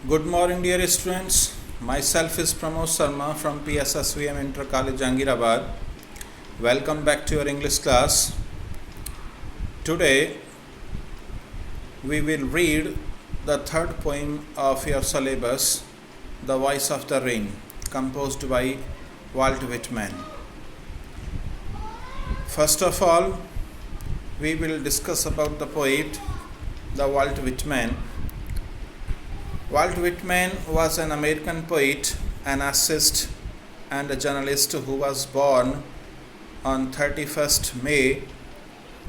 Good morning, dear students. Myself is Pramod Sharma from PSSVM Inter College, Jangirabad. Welcome back to your English class. Today, we will read the third poem of your syllabus, The Voice of the Rain, composed by Walt Whitman. First of all, we will discuss about the poet, the Walt Whitman. Walt Whitman was an American poet, an essayist, and a journalist who was born on 31st May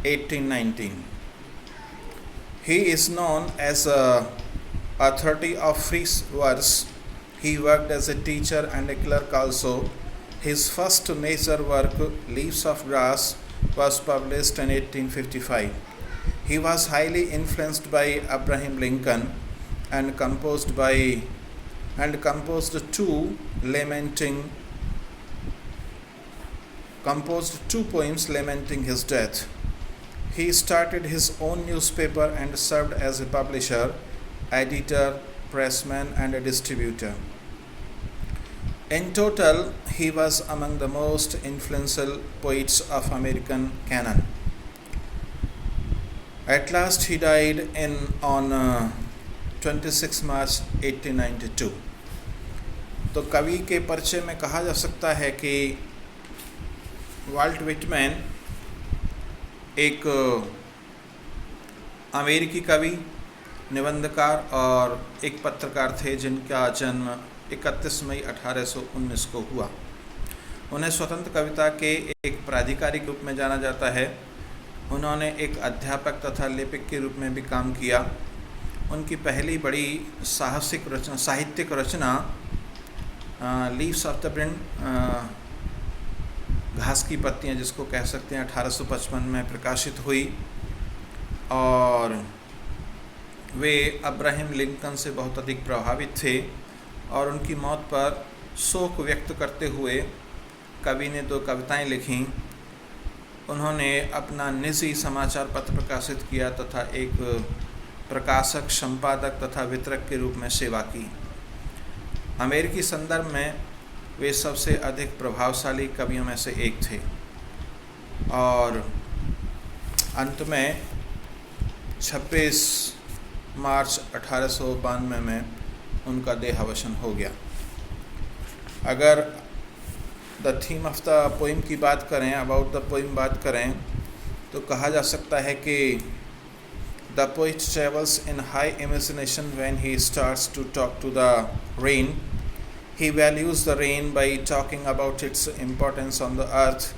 1819. He is known as a authority of free verse. He worked as a teacher and a clerk also. His first major work, Leaves of Grass, was published in 1855. He was highly influenced by Abraham Lincoln and composed two poems lamenting his death. He started his own newspaper and served as a publisher, editor, pressman, and a distributor. In total, he was among the most influential poets of American canon. At last, he died on 26 मार्च 1892. तो कवि के परिचय में कहा जा सकता है कि वाल्ट विटमैन एक अमेरिकी कवि, निबंधकार और एक पत्रकार थे जिनका जन्म 31 मई 1819 को हुआ। उन्हें स्वतंत्र कविता के एक प्राधिकारी रूप में जाना जाता है। उन्होंने एक अध्यापक तथा लेखक के रूप में भी काम किया। उनकी पहली बड़ी साहित्यिक रचना लीव्स ऑफ द विंड, घास की पत्तियां जिसको कह सकते हैं, 1855 में प्रकाशित हुई और वे अब्राहम लिंकन से बहुत अधिक प्रभावित थे और उनकी मौत पर शोक व्यक्त करते हुए कवि ने 2 कविताएं लिखीं। उन्होंने अपना निजी समाचार पत्र प्रकाशित किया तथा एक प्रकाशक, संपादक तथा वितरक के रूप में सेवा की। अमेरिकी संदर्भ में वे सबसे अधिक प्रभावशाली कवियों में से एक थे और अंत में 26 मार्च 1892 में उनका देहावसान हो गया। अगर the theme of the poem की बात करें, अबाउट द पोइम बात करें, तो कहा जा सकता है कि the poet travels in high imagination when he starts to talk to the rain. He values the rain by talking about its importance on the earth.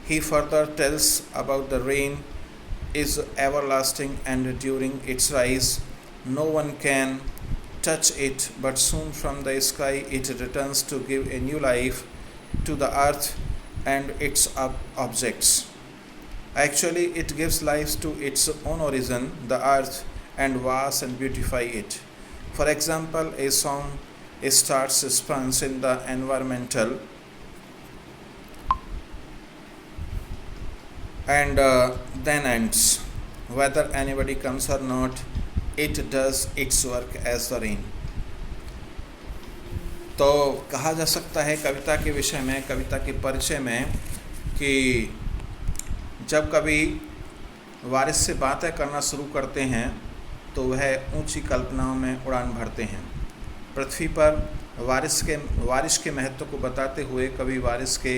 He further tells about the rain is everlasting and during its rise no one can touch it, but soon from the sky it returns to give a new life to the earth and its objects. Actually, it gives life to its own origin, the earth, and washes and beautifies it. For example, a song starts spawns in the environmental and then ends. Whether anybody comes or not, it does its work as the rain. तो कहा जा सकता है कविता के विषय में, कविता के परिचय में, कि जब कभी वारिस से बातें करना शुरू करते हैं तो वह ऊंची कल्पनाओं में उड़ान भरते हैं। पृथ्वी पर वारिस के महत्व को बताते हुए कवि वारिस के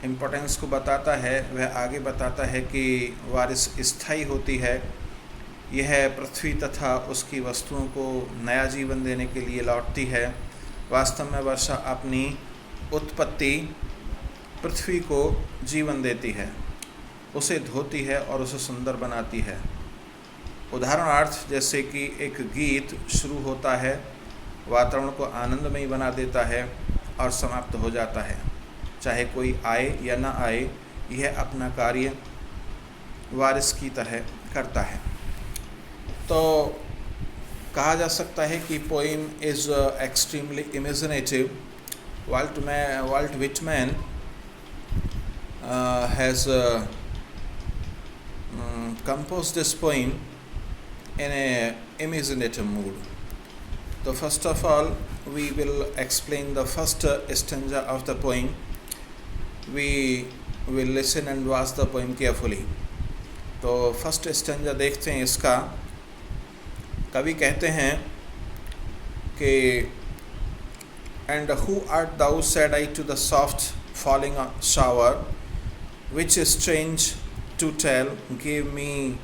इम्पोर्टेंस को बताता है। वह आगे बताता है कि वारिस स्थायी होती है, यह पृथ्वी तथा उसकी वस्तुओं को नया जीवन देने के लिए लौटती है। वास्तव में वर्षा अपनी उत्पत्ति पृथ्वी को जीवन देती है, उसे धोती है और उसे सुंदर बनाती है। उदाहरणार्थ जैसे कि एक गीत शुरू होता है, वातावरण को आनंदमयी बना देता है और समाप्त हो जाता है। चाहे कोई आए या ना आए, यह अपना कार्य वारिस की तरह करता है। तो कहा जा सकता है कि poem is extremely imaginative. Walt Whitman has composed this poem in a imaginative mood. तो first of all we will explain the first stanza of the poem. We will listen and watch the poem carefully. तो first stanza देखते हैं इसका। कवि कहते हैं कि and who art thou, said I to the soft falling shower, which is strange to tell, give me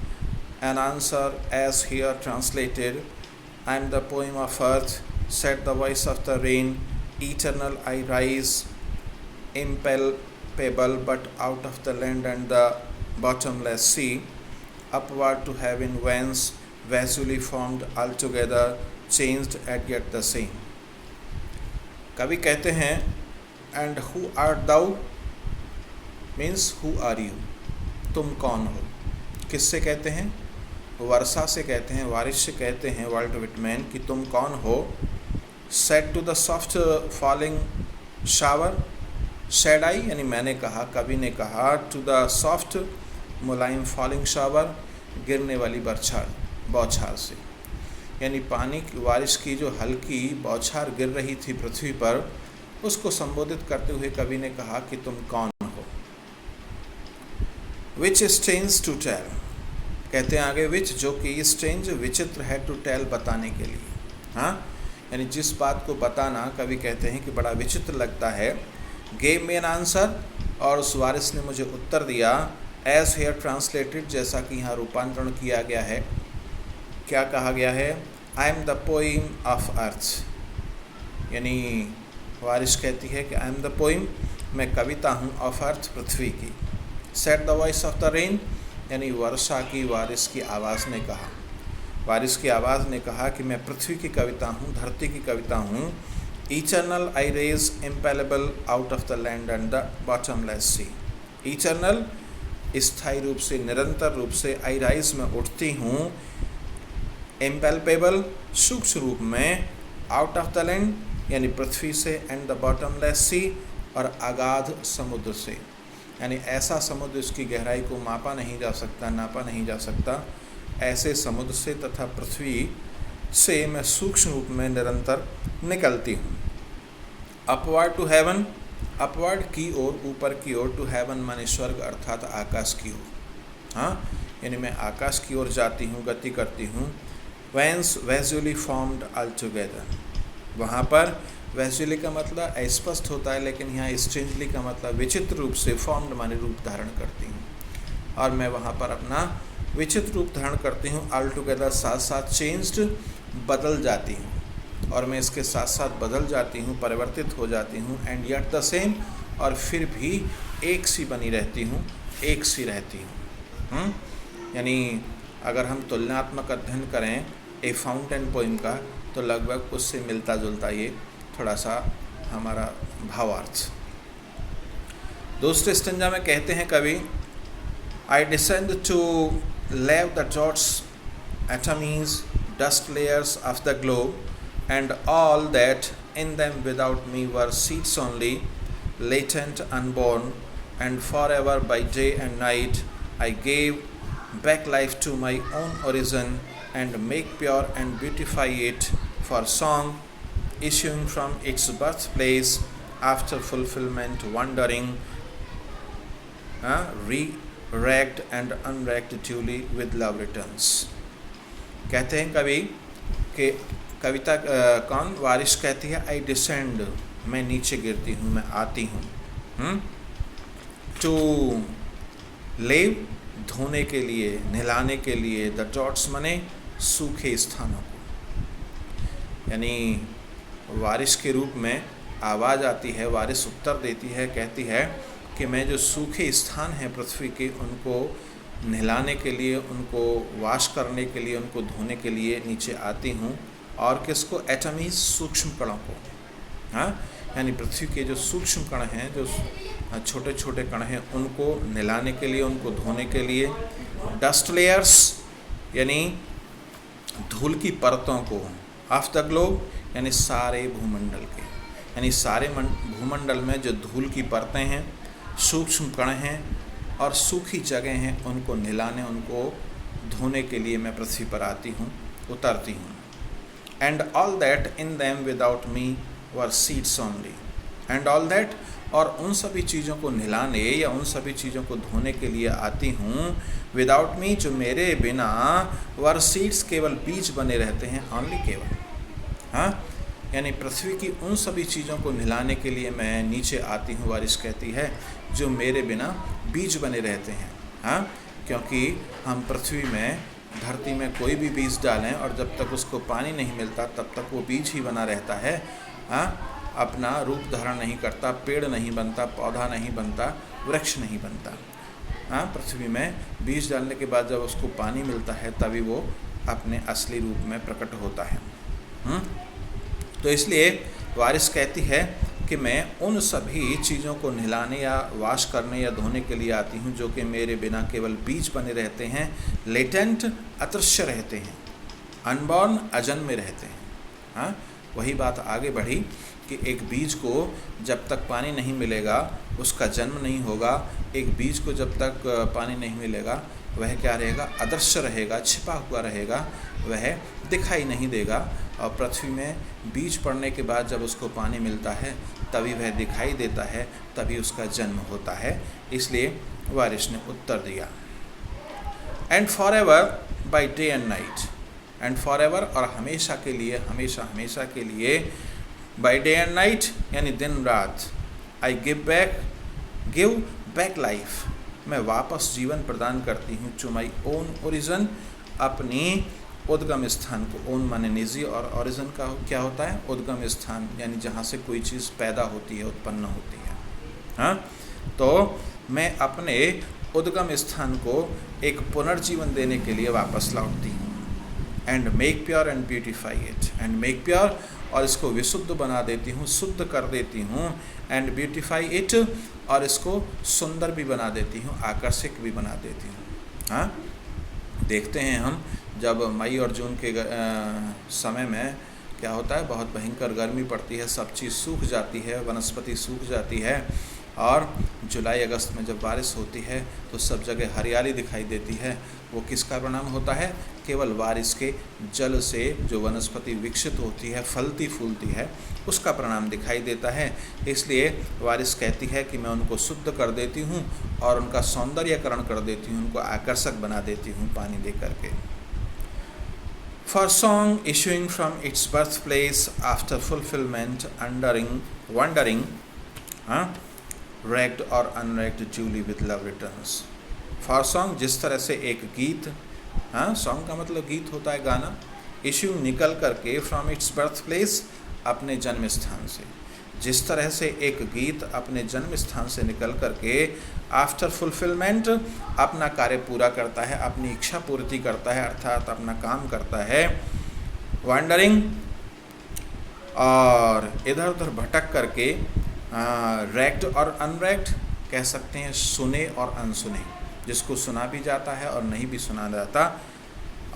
an answer as here translated. I am the poem of earth, said the voice of the rain, eternal I rise, impalpable but out of the land and the bottomless sea, upward to heaven whence, visually formed altogether, changed and yet the same. कवि कहते हैं and who art thou means who are you, तुम कौन हो। किससे कहते हैं? वर्षा से कहते हैं, बारिश से कहते हैं, वाल्ट विटमैन कि तुम कौन हो। said to the soft falling shower, said I यानी मैंने कहा, कवि ने कहा, to the soft Mulayam falling shower गिरने वाली बौछार से, यानी पानी की बारिश की जो हल्की बौछार गिर रही थी पृथ्वी पर, उसको संबोधित करते हुए कवि ने कहा कि तुम कौन हो। which is strange to tell, कहते हैं आगे which, जो कि strange विचित्र है, to tell बताने के लिए, हाँ, यानी जिस बात को बताना कवि कहते हैं कि बड़ा विचित्र लगता है। gave me an answer, और उस वारिस ने मुझे उत्तर दिया, as here translated, जैसा कि यहाँ रूपांतरण किया गया है। क्या कहा गया है? I am the poem of earth, यानी वारिस कहती है कि I am the poem, मैं कविता हूँ, of earth, पृथ्वी की। said the voice of the rain, यानी वर्षा की वारिस की आवाज़ ने कहा, वारिस की आवाज़ ने कहा कि मैं पृथ्वी की कविता हूँ, धरती की कविता हूँ। Eternal I rise impalpable out of the land and the bottomless sea, eternal स्थायी रूप से, निरंतर रूप से, आई राइज में उठती हूँ, इम्पेल्पेबल सूक्ष्म रूप में, आउट ऑफ द लैंड यानी पृथ्वी से, एंड द बॉटमलेस सी और अगाध समुद्र से, यानी ऐसा समुद्र इसकी गहराई को मापा नहीं जा सकता, नापा नहीं जा सकता, ऐसे समुद्र से तथा पृथ्वी से मैं सूक्ष्म रूप में निरंतर निकलती हूँ। अपवर्ड टू हेवन, अपवर्ड की ओर, ऊपर की ओर, टू हेवन माने स्वर्ग अर्थात आकाश की ओर, हाँ, यानी मैं आकाश की ओर जाती हूँ, गति करती हूँ। वेंस वैजुअली फॉर्म्ड ऑल टुगेदर, वहाँ पर वैजुअली का मतलब अस्पष्ट होता है, लेकिन यहाँ स्ट्रेंजली का मतलब विचित्र रूप से, फॉर्म्ड माने रूप धारण करती हूँ, और मैं वहाँ पर अपना विचित्र रूप धारण करती हूँ। ऑल टुगेदर साथ साथ, चेंज्ड बदल जाती हूँ, और मैं इसके साथ साथ बदल जाती हूँ, परिवर्तित हो जाती हूँ। एंड येट द सेम, और फिर भी एक सी बनी रहती हूँ, एक सी रहती हूँ। यानी अगर हम तुलनात्मक अध्ययन करें ए फाउंटेन पोइम का, तो लगभग उससे मिलता जुलता ये थोड़ा सा हमारा भावार्थ। दूसरे स्टेंजा में कहते हैं कवि, I descend to lave the dots, atomies, dust layers of the globe, and all that in them without me were seeds only, latent, unborn, and forever by day and night I gave back life to my own origin, and make pure and beautify it for song, issuing from its birthplace after fulfillment, wandering, ragged and unragged duly with love returns। कहते हैं कवि कि कविता कौन, वारिश कहती है, आई descend, मैं नीचे गिरती हूँ, मैं आती हूँ, टू लेव, धोने के लिए, नहलाने के लिए, द डॉट्स मने सूखे स्थानों को, यानी वारिश के रूप में आवाज़ आती है, वारिश उत्तर देती है, कहती है कि मैं जो सूखे स्थान हैं पृथ्वी के, उनको नहलाने के लिए, उनको वाश करने के लिए, उनको धोने के लिए नीचे आती हूँ। और किसको? एटमीज, सूक्ष्म कणों को, हाँ, यानी पृथ्वी के जो सूक्ष्म कण हैं, जो छोटे छोटे कण हैं, उनको नहलाने के लिए, उनको धोने के लिए। डस्ट लेयर्स यानी धूल की परतों को, ऑफ द ग्लोब यानी सारे भूमंडल के, यानी सारे भूमंडल में जो धूल की परतें हैं, सूक्ष्म कण हैं और सूखी जगह हैं, उनको नहलाने, उनको धोने के लिए मैं पृथ्वी पर आती हूँ, उतरती हूँ। And all that in them without me were seeds only. And all that, और उन सभी चीज़ों को नहलाने या उन सभी चीज़ों को धोने के लिए आती हूँ, विदाउट मी, जो मेरे बिना, वर सीड्स, केवल बीज बने रहते हैं, ओनली, केवल। हाँ, यानी पृथ्वी की उन सभी चीज़ों को नहलाने के लिए मैं नीचे आती हूँ, वारिस कहती है, जो मेरे बिना बीज बने रहते हैं। हाँ, क्योंकि हम पृथ्वी में, धरती में कोई भी बीज डालें और जब तक उसको पानी नहीं मिलता तब तक वो बीज ही बना रहता है। हाँ, अपना रूप धारण नहीं करता, पेड़ नहीं बनता, पौधा नहीं बनता, वृक्ष नहीं बनता। हाँ, पृथ्वी में बीज डालने के बाद जब उसको पानी मिलता है तभी वो अपने असली रूप में प्रकट होता है। तो इसलिए वारिस कहती है कि मैं उन सभी चीज़ों को नहलाने या वाश करने या धोने के लिए आती हूँ जो कि मेरे बिना केवल बीज बने रहते हैं, लेटेंट, अदृश्य रहते हैं, अनबॉर्न, अजन्मे रहते हैं। हाँ, वही बात आगे बढ़ी कि एक बीज को जब तक पानी नहीं मिलेगा उसका जन्म नहीं होगा। एक बीज को जब तक पानी नहीं मिलेगा वह क्या रहेगा, अदृश्य रहेगा, छिपा हुआ रहेगा, वह दिखाई नहीं देगा। और पृथ्वी में बीज पड़ने के बाद जब उसको पानी मिलता है तभी वह दिखाई देता है, तभी उसका जन्म होता है। इसलिए वारिस ने उत्तर दिया, and for ever by day and night, and for ever, और हमेशा के लिए, हमेशा हमेशा के लिए, बाई डे एंड नाइट, यानी दिन रात, आई गिव बैक लाइफ, मैं वापस जीवन प्रदान करती हूँ, टू माई ओन ओरिजिन, अपनी उद्गम स्थान को। ओन माने निजी, और ओरिजिन का क्या होता है, उद्गम स्थान, यानी जहाँ से कोई चीज़ पैदा होती है, उत्पन्न होती है। हाँ, तो मैं अपने उद्गम स्थान को एक पुनर्जीवन देने के लिए वापस लौटती हूँ। And make pure and beautify it, and make pure, और इसको विशुद्ध बना देती हूँ, शुद्ध कर देती हूँ, एंड ब्यूटिफाई इट, और इसको सुंदर भी बना देती हूँ, आकर्षक भी बना देती हूँ। हाँ, देखते हैं हम जब मई और जून के समय में क्या होता है, बहुत भयंकर गर्मी पड़ती है, सब चीज़ सूख जाती है, वनस्पति सूख जाती है, और जुलाई अगस्त में जब बारिश होती है तो सब जगह हरियाली दिखाई देती है। वो किसका परिणाम होता है, केवल बारिश के जल से जो वनस्पति विकसित होती है, फलती फूलती है, उसका परिणाम दिखाई देता है। इसलिए वारिस कहती है कि मैं उनको शुद्ध कर देती हूँ और उनका सौंदर्यकरण कर देती हूँ, उनको आकर्षक बना देती हूँ पानी दे करके। For song issuing from its birthplace after fulfillment, wandering, ragged or unragged duly with love returns. For song, जिस तरह से एक गीत, song का मतलब गीत होता है, गाना, issue निकल करके from its birthplace, अपने जन्म स्थान से, जिस तरह से एक गीत अपने जन्म स्थान से निकल करके आफ्टर फुलफिलमेंट अपना कार्य पूरा करता है, अपनी इच्छा पूर्ति करता है, अर्थात अपना काम करता है। वॉन्डरिंग, और इधर उधर भटक करके, रैग्ड और अनरैग्ड कह सकते हैं, सुने और अनसुने, जिसको सुना भी जाता है और नहीं भी सुना जाता।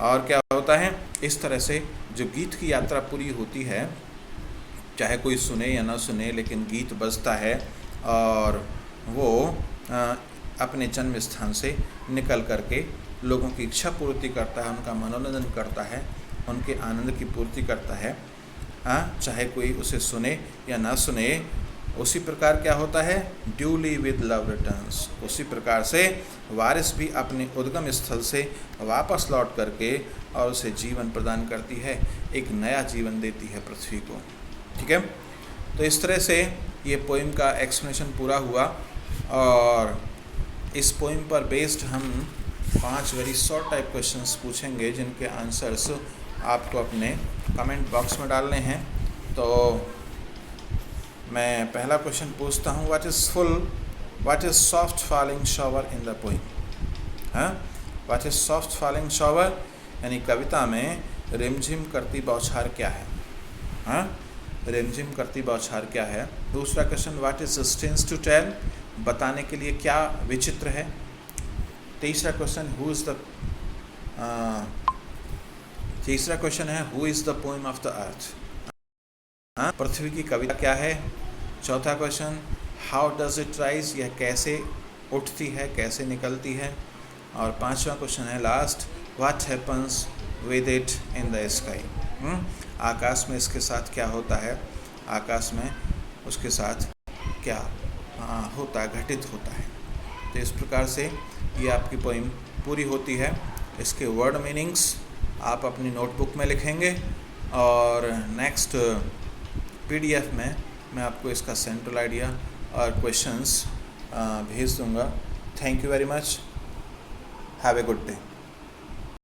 और क्या होता है, इस तरह से जो गीत की यात्रा पूरी होती है, चाहे कोई सुने या ना सुने, लेकिन गीत बजता है और वो अपने जन्म स्थान से निकल करके लोगों की इच्छा पूर्ति करता है, उनका मनोरंजन करता है, उनके आनंद की पूर्ति करता है। चाहे कोई उसे सुने या ना सुने, उसी प्रकार क्या होता है, ड्यूली विद लव रिटर्न्स, उसी प्रकार से वारिस भी अपने उद्गम स्थल से वापस लौट करके और उसे जीवन प्रदान करती है, एक नया जीवन देती है पृथ्वी को। ठीक है, तो इस तरह से ये पोइम का एक्सप्लेनेशन पूरा हुआ, और इस पोइम पर बेस्ड हम 5 वेरी शॉर्ट टाइप क्वेश्चंस पूछेंगे, जिनके आंसर्स आपको अपने कमेंट बॉक्स में डालने हैं। तो मैं पहला क्वेश्चन पूछता हूँ, what is soft falling shower in the poem. What is soft falling shower, यानी कविता में रिमझिम करती बौछार क्या है। रिमझिम करती बौछार क्या है। दूसरा question, what is strange to tell, बताने के लिए क्या विचित्र है। तीसरा क्वेश्चन, तीसरा क्वेश्चन है, who is the poem of the earth, पृथ्वी की कविता क्या है। चौथा question, how does it rise, यह कैसे उठती है, कैसे निकलती है। और पांचवा क्वेश्चन है last, what happens with it in the sky, आकाश में इसके साथ क्या होता है, आकाश में उसके साथ क्या होता है, घटित होता है। तो इस प्रकार से ये आपकी पोइम पूरी होती है। इसके वर्ड मीनिंग्स आप अपनी नोटबुक में लिखेंगे और नेक्स्ट PDF में मैं आपको इसका सेंट्रल आइडिया और क्वेश्चंस भेज दूंगा। Thank you very much. Have a good day.